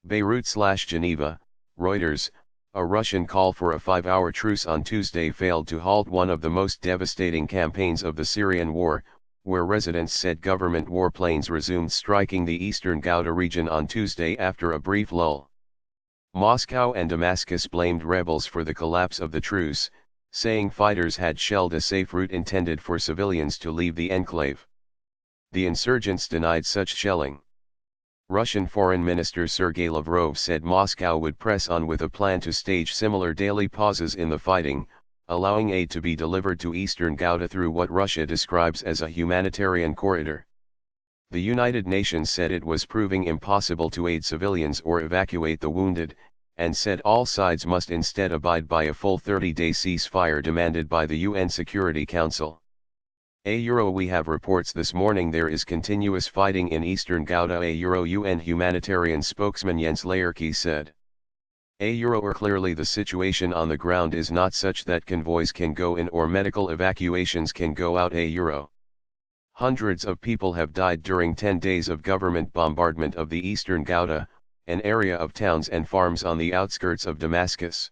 Beirut/Geneva, Reuters, a Russian call for a 5-hour truce on Tuesday failed to halt one of the most devastating campaigns of the Syrian war, where residents said government warplanes resumed striking the eastern Ghouta region on Tuesday after a brief lull. Moscow and Damascus blamed rebels for the collapse of the truce, saying fighters had shelled a safe route intended for civilians to leave the enclave. The insurgents denied such shelling. Russian Foreign Minister Sergei Lavrov said Moscow would press on with a plan to stage similar daily pauses in the fighting, allowing aid to be delivered to eastern Ghouta through what Russia describes as a humanitarian corridor. The United Nations said it was proving impossible to aid civilians or evacuate the wounded, and said all sides must instead abide by a full 30-day ceasefire demanded by the UN Security Council. We have reports this morning there is continuous fighting in eastern Ghouta. UN humanitarian spokesman Jens Laerke said. Clearly the situation on the ground is not such that convoys can go in or medical evacuations can go out. Hundreds of people have died during 10 days of government bombardment of the eastern Ghouta, an area of towns and farms on the outskirts of Damascus.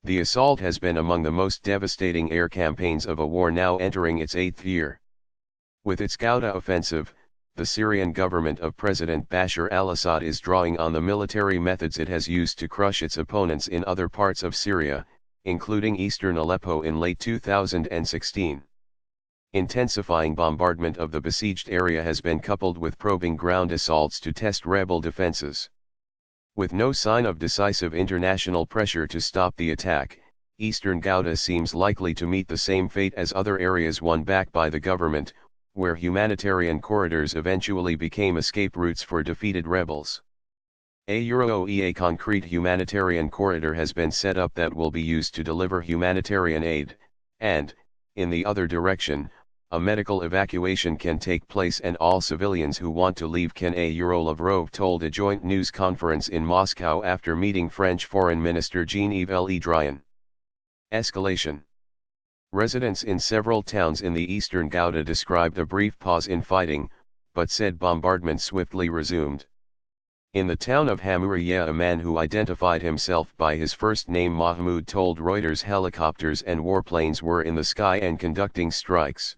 The assault has been among the most devastating air campaigns of a war now entering its 8th year. With its Ghouta offensive, the Syrian government of President Bashar al-Assad is drawing on the military methods it has used to crush its opponents in other parts of Syria, including eastern Aleppo in late 2016. Intensifying bombardment of the besieged area has been coupled with probing ground assaults to test rebel defenses. With no sign of decisive international pressure to stop the attack, eastern Ghouta seems likely to meet the same fate as other areas won back by the government, where humanitarian corridors eventually became escape routes for defeated rebels. A concrete humanitarian corridor has been set up that will be used to deliver humanitarian aid, and, in the other direction, a medical evacuation can take place and all civilians who want to leave can. Lavrov told a joint news conference in Moscow after meeting French Foreign Minister Jean-Yves Le Drian. Escalation. Residents in several towns in the eastern Ghouta described a brief pause in fighting, but said bombardment swiftly resumed. In the town of Hamouriya, a man who identified himself by his first name Mahmoud told Reuters helicopters and warplanes were in the sky and conducting strikes.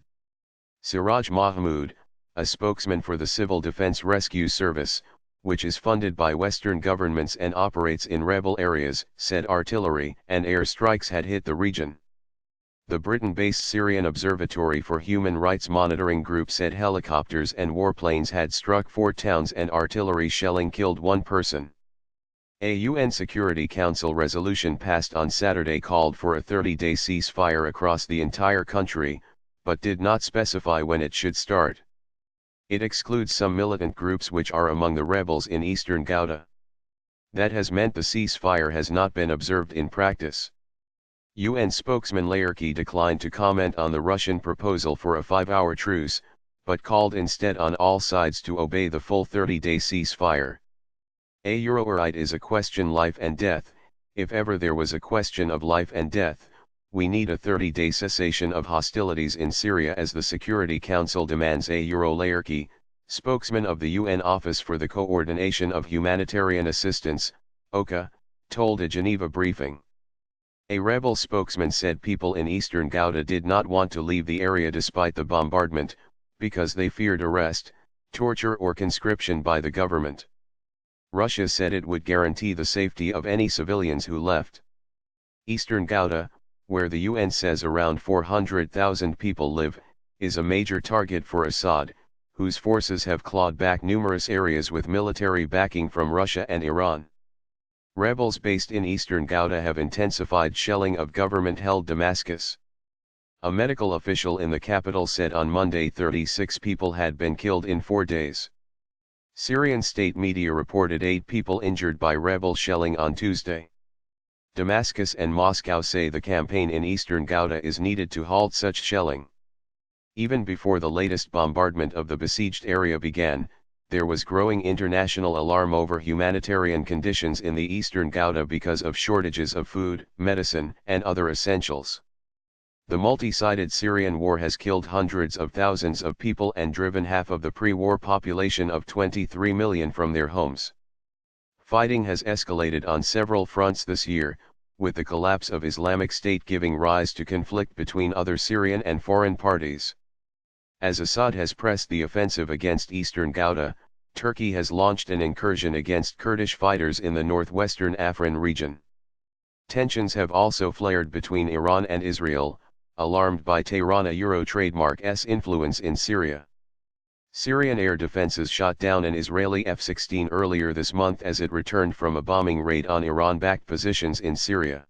Siraj Mahmoud, a spokesman for the Civil Defense Rescue Service, which is funded by Western governments and operates in rebel areas, said artillery and air strikes had hit the region. The Britain-based Syrian Observatory for Human Rights Monitoring Group said helicopters and warplanes had struck 4 towns and artillery shelling killed 1 person. A UN Security Council resolution passed on Saturday called for a 30-day ceasefire across the entire country, but did not specify when it should start. It excludes some militant groups which are among the rebels in eastern Ghouta. That has meant the ceasefire has not been observed in practice. UN spokesman Laerke declined to comment on the Russian proposal for a 5-hour truce, but called instead on all sides to obey the full 30-day ceasefire. It is a question life and death. If ever there was a question of life and death, we need a 30-day cessation of hostilities in Syria as the Security Council demands. Laerke, spokesman of the UN Office for the Coordination of Humanitarian Assistance, OCHA, told a Geneva briefing. A rebel spokesman said people in eastern Ghouta did not want to leave the area despite the bombardment, because they feared arrest, torture or conscription by the government. Russia said it would guarantee the safety of any civilians who left. Eastern Ghouta, where the UN says around 400,000 people live, is a major target for Assad, whose forces have clawed back numerous areas with military backing from Russia and Iran. Rebels based in eastern Ghouta have intensified shelling of government-held Damascus. A medical official in the capital said on Monday 36 people had been killed in 4 days. Syrian state media reported 8 people injured by rebel shelling on Tuesday. Damascus and Moscow say the campaign in eastern Ghouta is needed to halt such shelling. Even before the latest bombardment of the besieged area began, there was growing international alarm over humanitarian conditions in the eastern Ghouta because of shortages of food, medicine, and other essentials. The multi-sided Syrian war has killed hundreds of thousands of people and driven half of the pre-war population of 23 million from their homes. Fighting has escalated on several fronts this year, with the collapse of Islamic State giving rise to conflict between other Syrian and foreign parties. As Assad has pressed the offensive against eastern Ghouta, Turkey has launched an incursion against Kurdish fighters in the northwestern Afrin region. Tensions have also flared between Iran and Israel, alarmed by Tehran Euro trademark's influence in Syria. Syrian air defenses shot down an Israeli F-16 earlier this month as it returned from a bombing raid on Iran-backed positions in Syria.